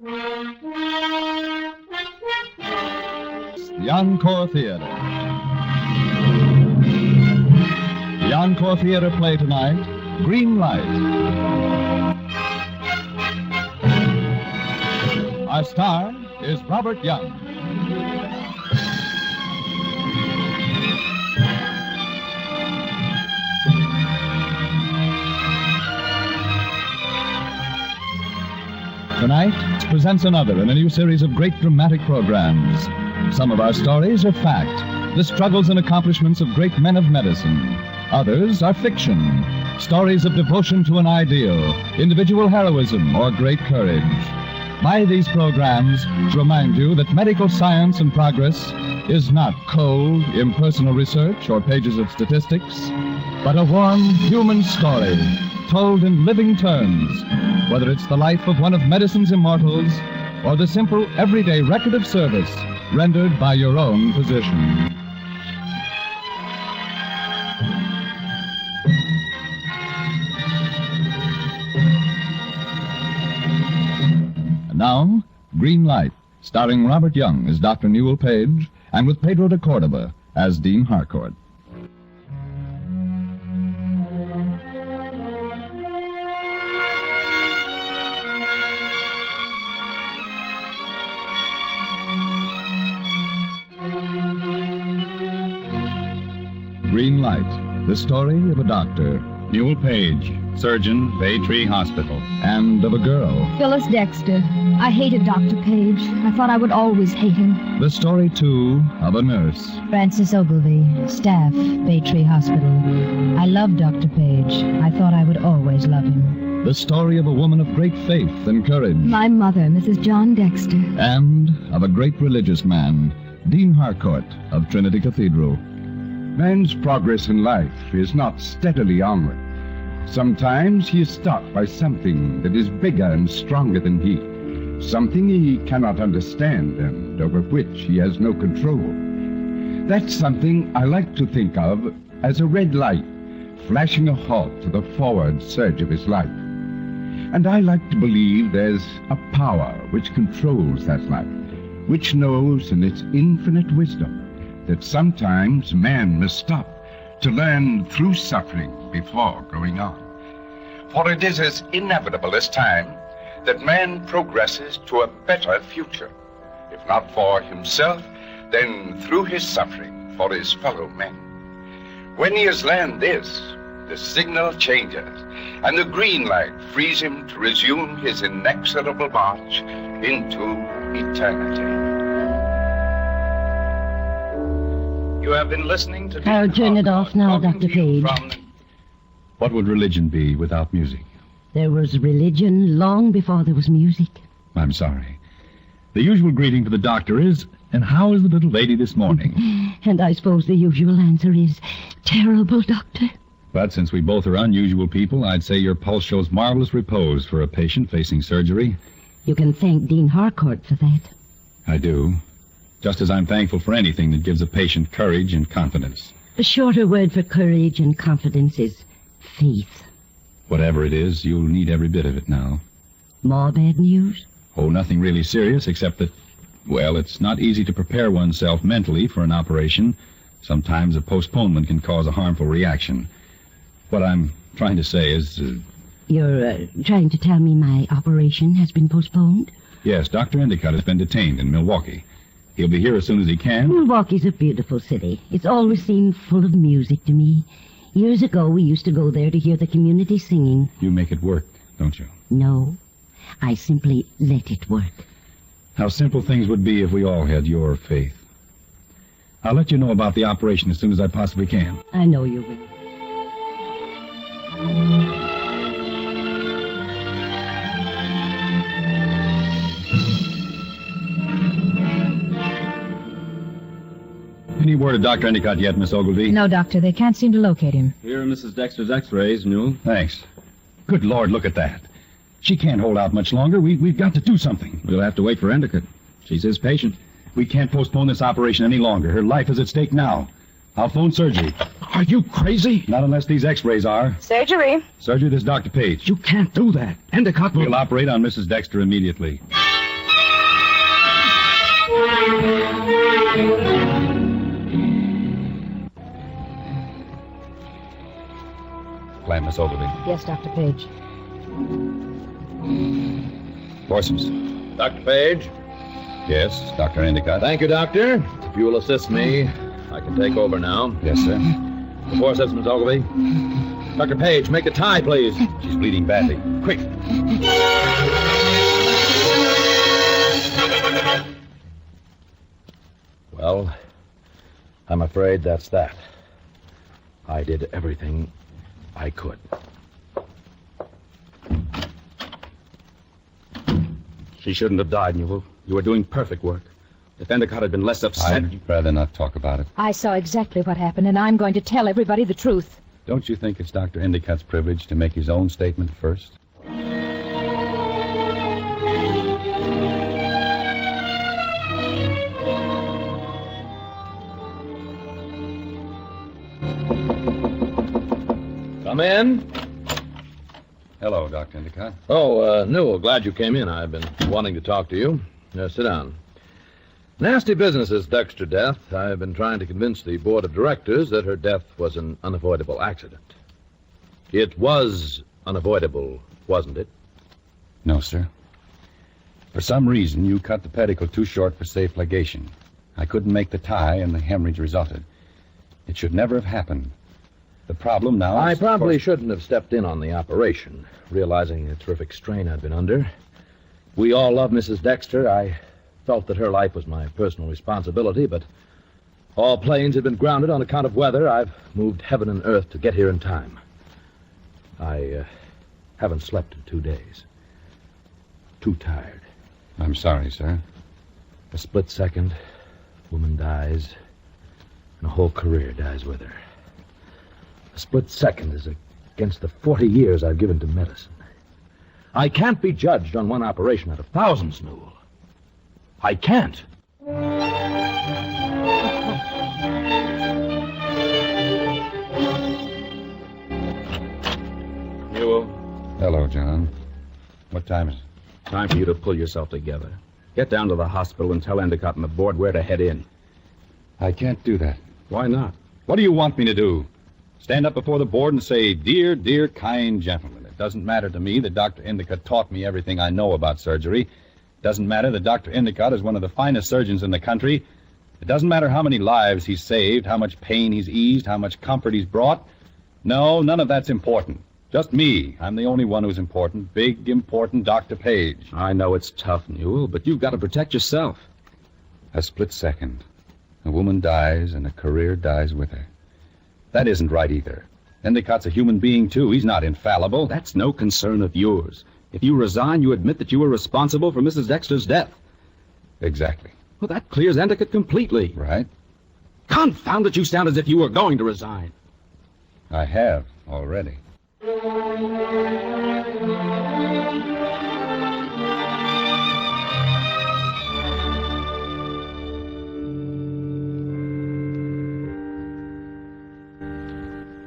The Encore Theater. The Encore Theater play tonight, Green Light. Our star is Robert Young. Tonight presents another in a new series of great dramatic programs. Some of our stories are fact, the struggles and accomplishments of great men of medicine. Others are fiction, stories of devotion to an ideal, individual heroism, or great courage. By these programs, to remind you that medical science and progress is not cold, impersonal research or pages of statistics, but a warm human story told in living terms, whether it's the life of one of medicine's immortals or the simple everyday record of service rendered by your own physician. And now, Green Light, starring Robert Young as Dr. Newell Page and with Pedro de Cordova as Dean Harcourt. Green Light, the story of a doctor. Newell Page, surgeon, Bay Tree Hospital. And of a girl. Phyllis Dexter. I hated Dr. Page. I thought I would always hate him. The story, too, of a nurse. Francis Ogilvy, staff, Bay Tree Hospital. I love Dr. Page. I thought I would always love him. The story of a woman of great faith and courage. My mother, Mrs. John Dexter. And of a great religious man, Dean Harcourt of Trinity Cathedral. Man's progress in life is not steadily onward. Sometimes he is stopped by something that is bigger and stronger than he, something he cannot understand and over which he has no control. That's something I like to think of as a red light flashing a halt to the forward surge of his life. And I like to believe there's a power which controls that life, which knows in its infinite wisdom that sometimes man must stop to learn through suffering before going on. For it is as inevitable as time that man progresses to a better future, if not for himself, then through his suffering for his fellow men. When he has learned this, the signal changes, and the green light frees him to resume his inexorable march into eternity. You have been listening to... I'll turn it off now, Dr. Page. What would religion be without music? There was religion long before there was music. I'm sorry. The usual greeting for the doctor is, and how is the little lady this morning? And I suppose the usual answer is, terrible, Doctor. But since we both are unusual people, I'd say your pulse shows marvelous repose for a patient facing surgery. You can thank Dean Harcourt for that. I do. Just as I'm thankful for anything that gives a patient courage and confidence. A shorter word for courage and confidence is faith. Whatever it is, you'll need every bit of it now. More bad news? Oh, nothing really serious, except that, well, it's not easy to prepare oneself mentally for an operation. Sometimes a postponement can cause a harmful reaction. What I'm trying to say is... You're trying to tell me my operation has been postponed? Yes, Dr. Endicott has been detained in Milwaukee. He'll be here as soon as he can. Milwaukee's a beautiful city. It's always seemed full of music to me. Years ago, we used to go there to hear the community singing. You make it work, don't you? No, I simply let it work. How simple things would be if we all had your faith. I'll let you know about the operation as soon as I possibly can. I know you will. Any word of Dr. Endicott yet, Miss Ogilvy? No, Doctor. They can't seem to locate him. Here are Mrs. Dexter's x-rays, Newell. Thanks. Good Lord, look at that. She can't hold out much longer. We've got to do something. We'll have to wait for Endicott. She's his patient. We can't postpone this operation any longer. Her life is at stake now. I'll phone surgery. Are you crazy? Not unless these x-rays are. Surgery. Surgery, this is Dr. Page. You can't do that. Endicott will... We'll operate on Mrs. Dexter immediately. Clam, Miss Ogilvy. Yes, Dr. Page. Parsons. Dr. Page? Yes, Dr. Endicott. Thank you, Doctor. If you will assist me, I can take over now. Yes, sir. The forceps, Miss Ogilvy. Dr. Page, make the tie, please. She's bleeding badly. Quick. Well, I'm afraid that's that. I did everything I could. She shouldn't have died, Newell. You were doing perfect work. If Endicott had been less upset... I'd rather not talk about it. I saw exactly what happened, and I'm going to tell everybody the truth. Don't you think it's Dr. Endicott's privilege to make his own statement first? Come in. Hello, Dr. Endicott. Oh, Newell, glad you came in. I've been wanting to talk to you. Sit down. Nasty business is Dexter death. I've been trying to convince the board of directors that her death was an unavoidable accident. It was unavoidable, wasn't it? No, sir. For some reason, you cut the pedicle too short for safe ligation. I couldn't make the tie, and the hemorrhage resulted. It should never have happened. The problem now I is... probably shouldn't have stepped in on the operation, realizing the terrific strain I'd been under. We all love Mrs. Dexter. I felt that her life was my personal responsibility, but all planes had been grounded on account of weather. I've moved heaven and earth to get here in time. I haven't slept in 2 days. Too tired. I'm sorry, sir. A split second, woman dies, and a whole career dies with her. A split second is against the 40 years I've given to medicine. I can't be judged on one operation out of thousands, Newell. I can't. Newell, Hello, John. What time is it? time for you to pull yourself together. Get down to the hospital and tell Endicott and the board where to head in. I can't do that. Why not? What do you want me to do? Stand up before the board and say, dear, dear, kind gentlemen, it doesn't matter to me that Dr. Endicott taught me everything I know about surgery. It doesn't matter that Dr. Endicott is one of the finest surgeons in the country. It doesn't matter how many lives he's saved, how much pain he's eased, how much comfort he's brought. No, none of that's important. Just me. I'm the only one who's important. Big, important Dr. Page. I know it's tough, Newell, but you've got to protect yourself. A split second. A woman dies and a career dies with her. That isn't right either. Endicott's a human being, too. He's not infallible. That's no concern of yours. If you resign, you admit that you were responsible for Mrs. Dexter's death. Exactly. Well, that clears Endicott completely. Right? Confound it, you sound as if you were going to resign. I have already.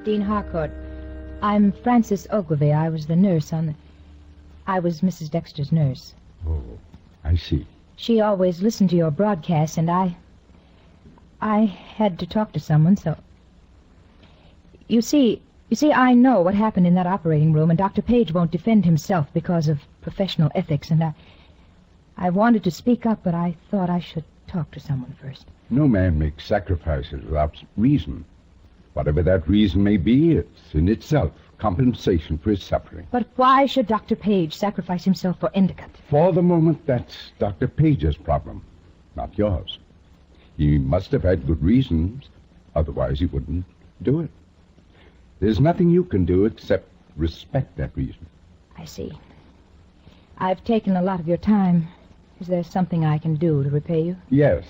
Dean Harcourt, I'm Frances Ogilvy. I was the nurse on the... I was Mrs. Dexter's nurse. Oh, I see. She always listened to your broadcasts, and I had to talk to someone, so... You see, I know what happened in that operating room, and Dr. Page won't defend himself because of professional ethics, and I wanted to speak up, but I thought I should talk to someone first. No man makes sacrifices without reason. Whatever that reason may be, it's in itself compensation for his suffering. But why should Dr. Page sacrifice himself for Endicott? For the moment, that's Dr. Page's problem, not yours. He must have had good reasons, otherwise he wouldn't do it. There's nothing you can do except respect that reason. I see. I've taken a lot of your time. Is there something I can do to repay you? Yes.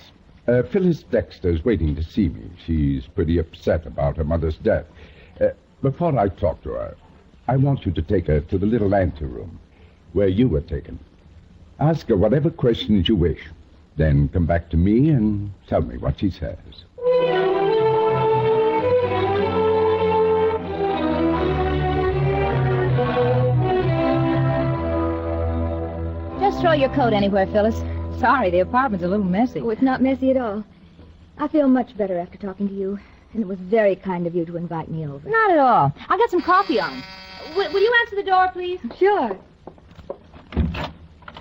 Phyllis Dexter's waiting to see me. She's pretty upset about her mother's death. Before I talk to her, I want you to take her to the little anteroom where you were taken. Ask her whatever questions you wish. Then come back to me and tell me what she says. Just throw your coat anywhere, Phyllis. Sorry, the apartment's a little messy. Oh, it's not messy at all. I feel much better after talking to you. And it was very kind of you to invite me over. Not at all. I got some coffee on. Will you answer the door, please? Sure.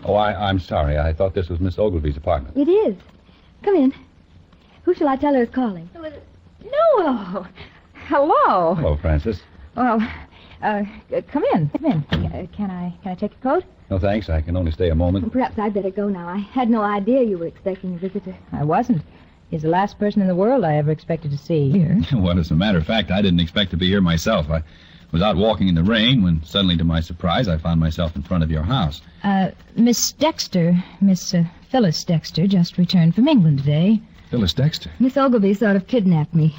Oh, I'm sorry. I thought this was Miss Ogilvy's apartment. It is. Come in. Who shall I tell her is calling? No. Hello. Hello, Francis. Well, come in. Can I take your coat? No, thanks. I can only stay a moment. Perhaps I'd better go now. I had no idea you were expecting a visitor. I wasn't. He's the last person in the world I ever expected to see here. Well, as a matter of fact, I didn't expect to be here myself. I was out walking in the rain when, suddenly to my surprise, I found myself in front of your house. Miss Phyllis Dexter just returned from England today. Phyllis Dexter? Miss Ogilvy sort of kidnapped me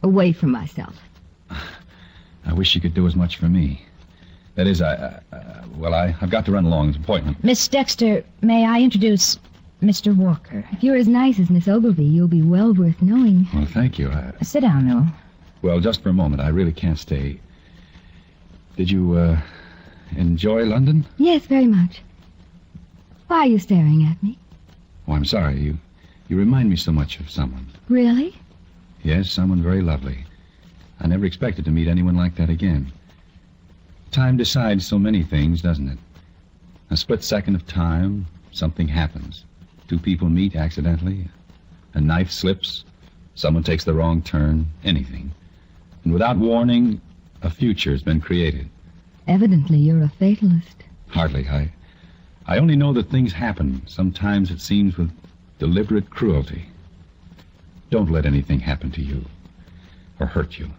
away from myself. I wish you could do as much for me. That is, I've got to run along. It's an appointment. Miss Dexter, may I introduce Mr. Walker? If you're as nice as Miss Ogilvy, you'll be well worth knowing. Well, thank you. Sit down, Newell. Well, just for a moment. I really can't stay. Did you, enjoy London? Yes, very much. Why are you staring at me? Oh, I'm sorry. You remind me so much of someone. Really? Yes, someone very lovely. I never expected to meet anyone like that again. Time decides so many things, doesn't it? A split second of time, something happens. Two people meet accidentally. A knife slips. Someone takes the wrong turn. Anything. And without warning, a future has been created. Evidently, you're a fatalist. Hardly. I only know that things happen. Sometimes it seems with deliberate cruelty. Don't let anything happen to you or hurt you.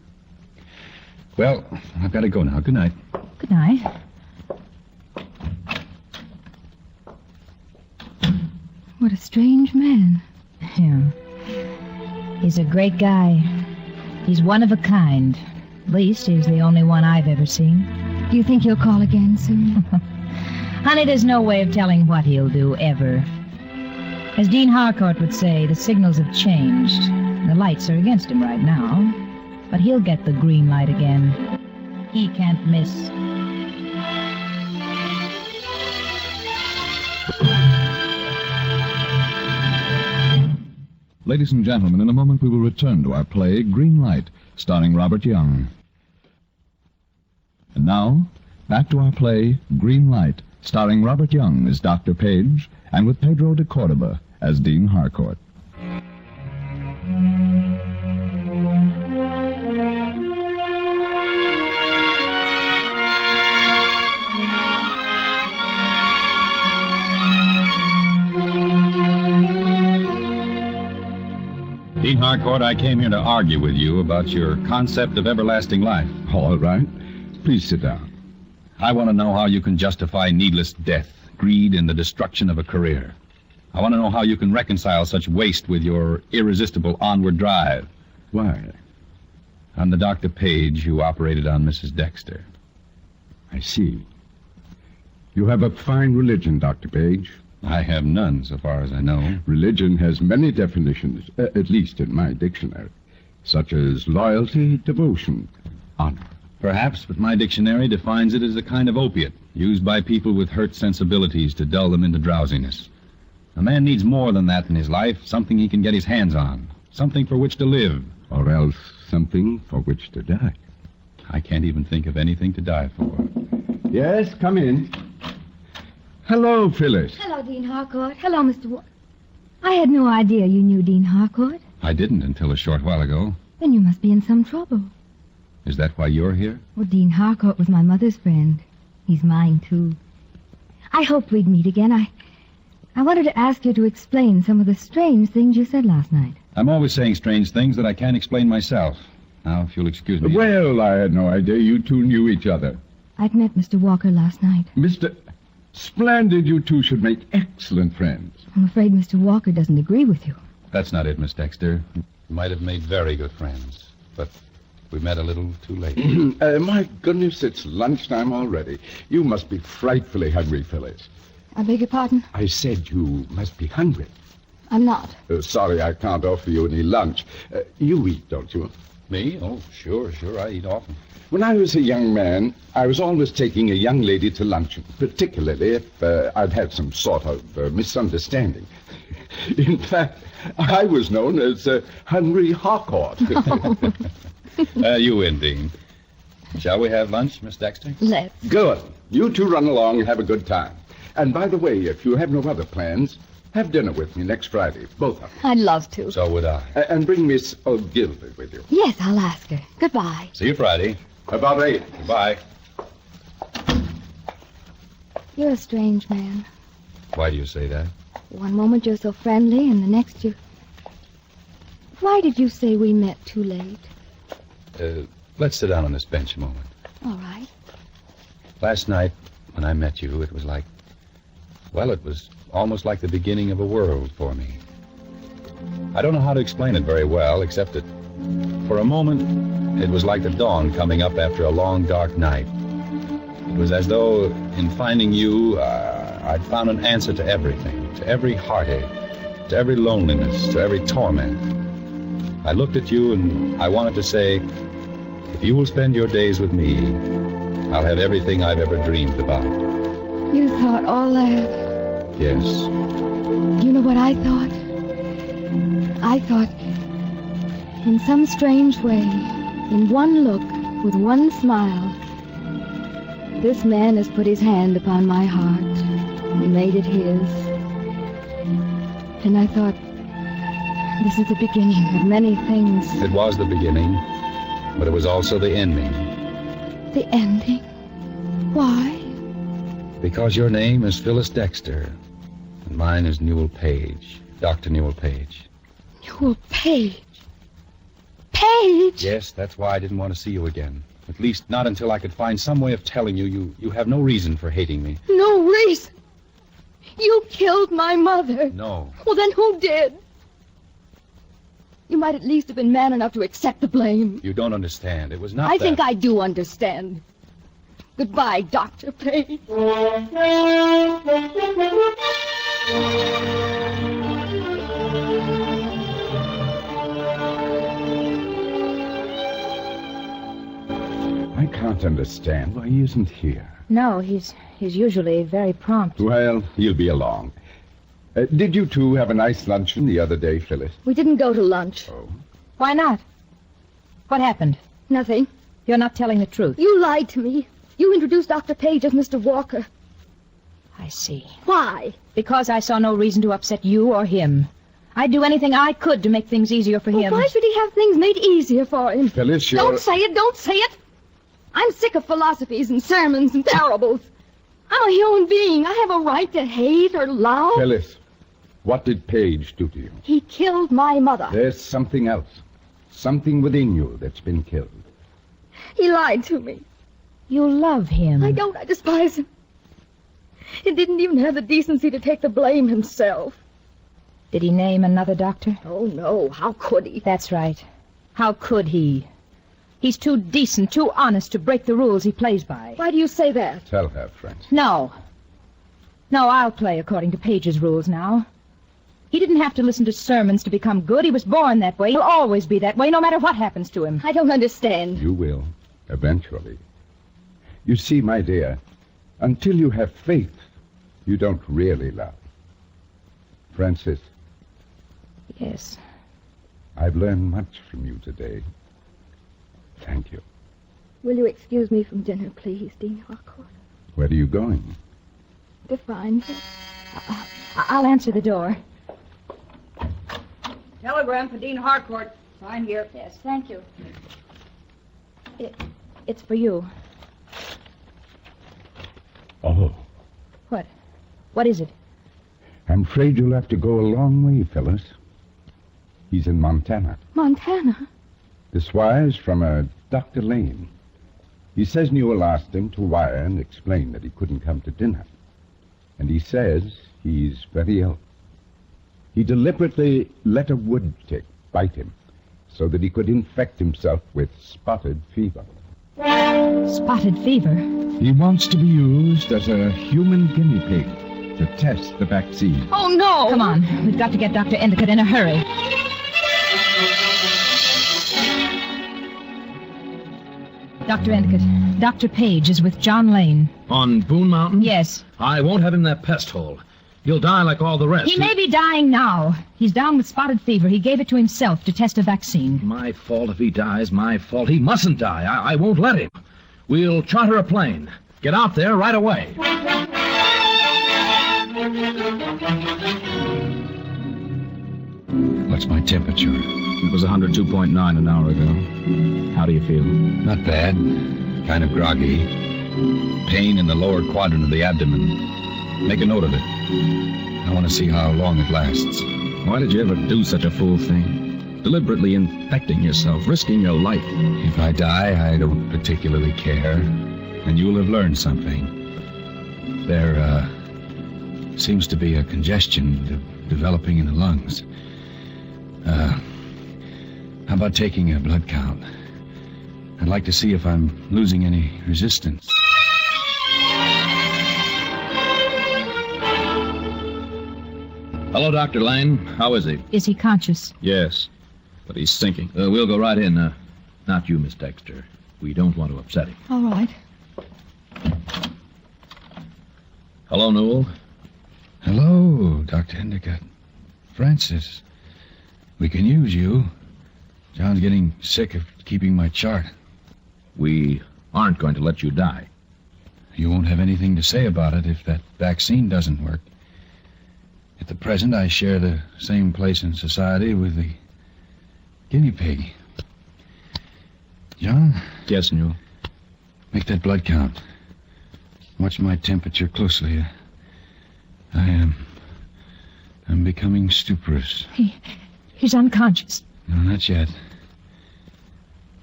Well, I've got to go now. Good night. Good night. What a strange man. Yeah. He's a great guy. He's one of a kind. At least he's the only one I've ever seen. Do you think he'll call again soon? Honey, there's no way of telling what he'll do, ever. As Dean Harcourt would say, the signals have changed. The lights are against him right now. But he'll get the green light again. He can't miss. Ladies and gentlemen, in a moment we will return to our play, Green Light, starring Robert Young. And now, back to our play, Green Light, starring Robert Young as Dr. Page, and with Pedro de Cordoba as Dean Harcourt. Dean Harcourt, I came here to argue with you about your concept of everlasting life. All right. Please sit down. I want to know how you can justify needless death, greed, and the destruction of a career. I want to know how you can reconcile such waste with your irresistible onward drive. Why? I'm the Dr. Page who operated on Mrs. Dexter. I see. You have a fine religion, Dr. Page. I have none, so far as I know. Religion has many definitions, at least in my dictionary, such as loyalty, devotion, honor. Perhaps, but my dictionary defines it as a kind of opiate used by people with hurt sensibilities to dull them into drowsiness. A man needs more than that in his life, something he can get his hands on, something for which to live. Or else something for which to die. I can't even think of anything to die for. Yes, come in. Hello, Phyllis. Hello, Dean Harcourt. Hello, Mr. I had no idea you knew Dean Harcourt. I didn't until a short while ago. Then you must be in some trouble. Is that why you're here? Well, Dean Harcourt was my mother's friend. He's mine, too. I hoped we'd meet again. I wanted to ask you to explain some of the strange things you said last night. I'm always saying strange things that I can't explain myself. Now, if you'll excuse me. Well, I had no idea you two knew each other. I'd met Mr. Walker last night. Mr. Splendid, you two should make excellent friends. I'm afraid Mr. Walker doesn't agree with you. That's not it, Miss Dexter. We might have made very good friends, but we met a little too late. My goodness, it's lunchtime already. You must be frightfully hungry, Phyllis. I beg your pardon? I said you must be hungry. I'm not. Sorry, I can't offer you any lunch. You eat, don't you? Me? Oh, sure. I eat often. When I was a young man, I was always taking a young lady to luncheon, particularly if I'd had some sort of misunderstanding. In fact, I was known as Hungry Harcourt. You win, Dean. Shall we have lunch, Miss Dexter? Let's. Good. You two run along and have a good time. And by the way, if you have no other plans, have dinner with me next Friday, both of you. I'd love to. So would I. And bring Miss O'Gilvy with you. Yes, I'll ask her. Goodbye. See you Friday. About 8. Goodbye. You're a strange man. Why do you say that? One moment you're so friendly, and the next you... Why did you say we met too late? Let's sit down on this bench a moment. All right. Last night, when I met you, it was like... Well, it was almost like the beginning of a world for me. I don't know how to explain it very well, except that for a moment, it was like the dawn coming up after a long, dark night. It was as though, in finding you, I'd found an answer to everything, to every heartache, to every loneliness, to every torment. I looked at you and I wanted to say, if you will spend your days with me, I'll have everything I've ever dreamed about. You thought all that. Yes. You know what I thought? I thought, in some strange way, in one look, with one smile, this man has put his hand upon my heart and made it his. And I thought, this is the beginning of many things. It was the beginning, but it was also the ending. The ending? Why? Because your name is Phyllis Dexter, and mine is Newell Page, Dr. Newell Page. Newell Page? Page? Yes, that's why I didn't want to see you again. At least not until I could find some way of telling you have no reason for hating me. No reason? You killed my mother. No. Well, then who did? You might at least have been man enough to accept the blame. You don't understand. It was not I that. think I do understand. Goodbye, Dr. Page. I can't understand why he isn't here. No, he's usually very prompt. Well, he'll be along. Did you two have a nice luncheon the other day, Phyllis? We didn't go to lunch. Oh. Why not? What happened? Nothing. You're not telling the truth. You lied to me. You introduced Dr. Page as Mr. Walker. I see. Why? Because I saw no reason to upset you or him. I'd do anything I could to make things easier for him. Why should he have things made easier for him? Phyllis, you're... Don't say it, don't say it. I'm sick of philosophies and sermons and parables. I'm a human being. I have a right to hate or love. Phyllis, what did Page do to you? He killed my mother. There's something else. Something within you that's been killed. He lied to me. You love him. I don't. I despise him. He didn't even have the decency to take the blame himself. Did he name another doctor? Oh, no. How could he? That's right. How could he? He's too decent, too honest to break the rules he plays by. Why do you say that? Tell her, Francis. No. No, I'll play according to Page's rules now. He didn't have to listen to sermons to become good. He was born that way. He'll always be that way, no matter what happens to him. I don't understand. You will, eventually. You see, my dear, until you have faith, you don't really love. Francis, Yes. I've learned much from you today. Thank you. Will you excuse me from dinner, please, Dean Harcourt? Where are you going? To find him. I'll answer the door. Telegram for Dean Harcourt. Sign here. Yes, thank you. It's for you. Oh, What is it? I'm afraid you'll have to go a long way, Phyllis. He's in Montana. Montana? This wire's from a Dr. Lane. He says Newell asked him to wire and explain that he couldn't come to dinner. And he says he's very ill. He deliberately let a wood tick bite him so that he could infect himself with spotted fever. Spotted fever? He wants to be used as a human guinea pig to test the vaccine. Oh, no! Come on. We've got to get Dr. Endicott in a hurry. Dr. Endicott, Dr. Page is with John Lane. On Boone Mountain? Yes. I won't have him in that pest hole. He'll die like all the rest. He may be dying now. He's down with spotted fever. He gave it to himself to test a vaccine. My fault if he dies. My fault. He mustn't die. I won't let him. We'll charter a plane. Get out there right away. What's my temperature? It was 102.9 an hour ago. How do you feel? Not bad. Kind of groggy. Pain in the lower quadrant of the abdomen. Make a note of it. I want to see how long it lasts. Why did you ever do such a fool thing? Deliberately infecting yourself, risking your life. If I die, I don't particularly care. And you'll have learned something. There, seems to be a congestion developing in the lungs. How about taking a blood count? I'd like to see if I'm losing any resistance. Hello, Dr. Lane. How is he? Is he conscious? Yes, but he's sinking. We'll go right in. Not you, Miss Dexter. We don't want to upset him. All right. Hello, Newell. Hello, Dr. Endicott. Francis, we can use you. John's getting sick of keeping my chart. We aren't going to let you die. You won't have anything to say about it if that vaccine doesn't work. At the present, I share the same place in society with the guinea pig. John? Yes, Newell. Make that blood count. Watch my temperature closely. I'm becoming stuporous. He's unconscious. No, not yet.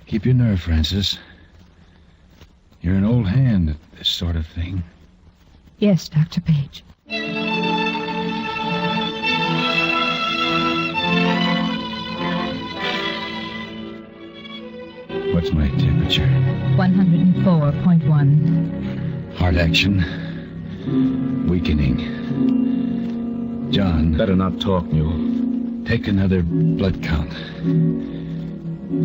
Keep your nerve, Francis. You're an old hand at this sort of thing. Yes, Dr. Page. What's my temperature? 104.1. Heart action. Weakening. John. Better not talk, Newell. Take another blood count.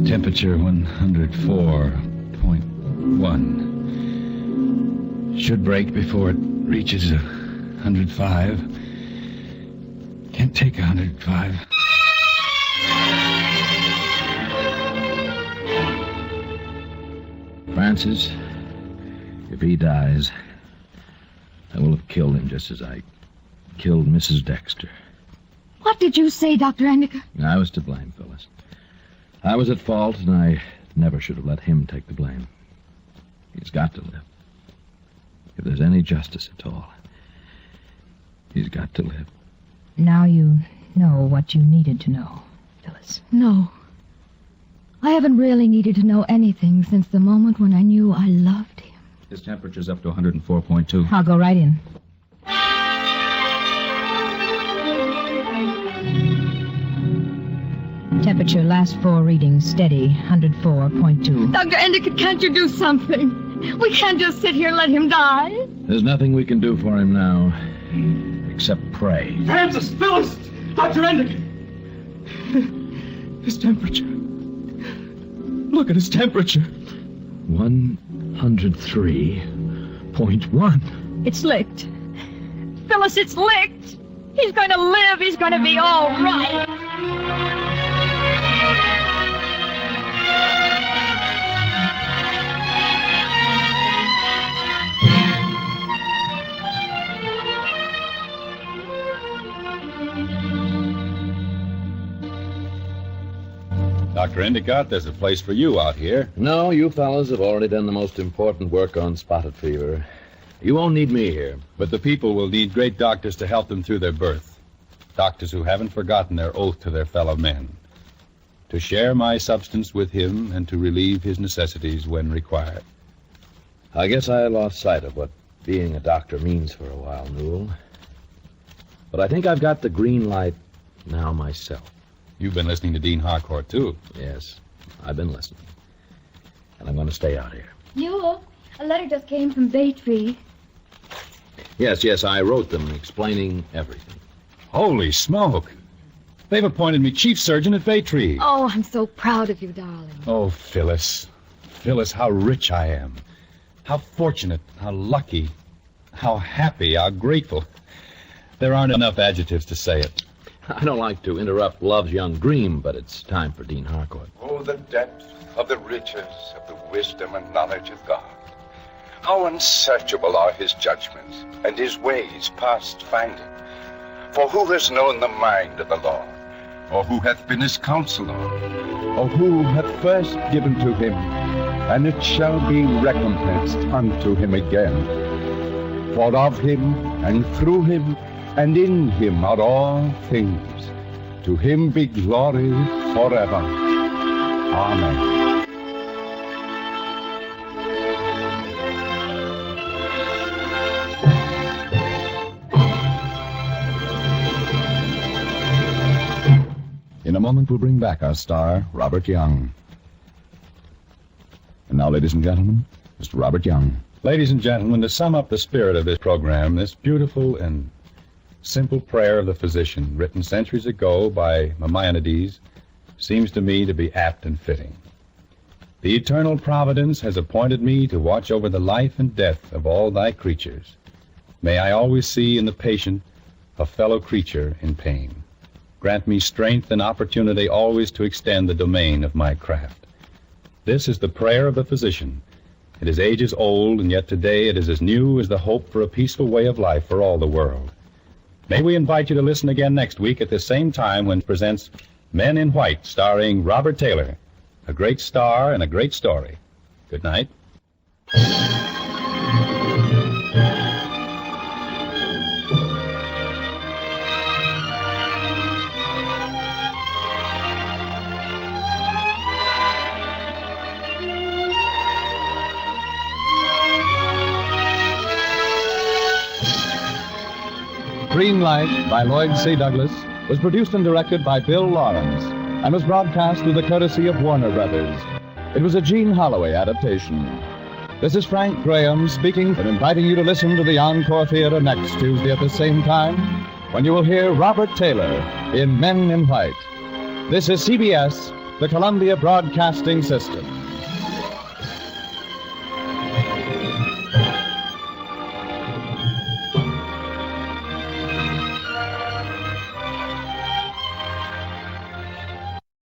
Temperature 104.1. Should break before it reaches 105. Can't take 105. Francis, if he dies, I will have killed him just as I killed Mrs. Dexter. What did you say, Dr. Endicott? I was to blame, Phyllis. I was at fault, and I never should have let him take the blame. He's got to live. If there's any justice at all, he's got to live. Now you know what you needed to know, Phyllis. No. I haven't really needed to know anything since the moment when I knew I loved him. His temperature's up to 104.2. I'll go right in. Temperature, last 4 readings, steady, 104.2. Dr. Endicott, can't you do something? We can't just sit here and let him die. There's nothing we can do for him now, except pray. Francis, Phyllis, Dr. Endicott. His temperature. Look at his temperature. 103.1. It's licked. Phyllis, it's licked. He's going to live. He's going to be all right. Dr. Endicott, there's a place for you out here. No, you fellas have already done the most important work on spotted fever. You won't need me here. But the people will need great doctors to help them through their birth. Doctors who haven't forgotten their oath to their fellow men. To share my substance with him and to relieve his necessities when required. I guess I lost sight of what being a doctor means for a while, Newell. But I think I've got the green light now myself. You've been listening to Dean Harcourt, too. Yes, I've been listening. And I'm going to stay out here. Newell, a letter just came from Baytree. Yes, I wrote them explaining everything. Holy smoke. They've appointed me chief surgeon at Baytree. Oh, I'm so proud of you, darling. Oh, Phyllis. Phyllis, how rich I am. How fortunate, how lucky, how happy, how grateful. There aren't enough adjectives to say it. I don't like to interrupt love's young dream, but it's time for Dean Harcourt. Oh, the depth of the riches of the wisdom and knowledge of God. How unsearchable are his judgments, and his ways past finding. For who has known the mind of the Lord? Or who hath been his counselor? Or who hath first given to him, and it shall be recompensed unto him again? For of him, and through him, and in him are all things. To him be glory forever. Amen. In a moment, we'll bring back our star, Robert Young. And now, ladies and gentlemen, Mr. Robert Young. Ladies and gentlemen, to sum up the spirit of this program, this beautiful and simple prayer of the physician, written centuries ago by Maimonides, seems to me to be apt and fitting. The eternal providence has appointed me to watch over the life and death of all thy creatures. May I always see in the patient a fellow creature in pain. Grant me strength and opportunity always to extend the domain of my craft. This is the prayer of the physician. It is ages old, and yet today it is as new as the hope for a peaceful way of life for all the world. May we invite you to listen again next week at the same time when it presents Men in White, starring Robert Taylor, a great star and a great story. Good night. Green Light by Lloyd C. Douglas was produced and directed by Bill Lawrence and was broadcast through the courtesy of Warner Brothers. It was a Gene Holloway adaptation. This is Frank Graham speaking and inviting you to listen to the Encore Theater next Tuesday at the same time when you will hear Robert Taylor in Men in White. This is CBS, the Columbia Broadcasting System.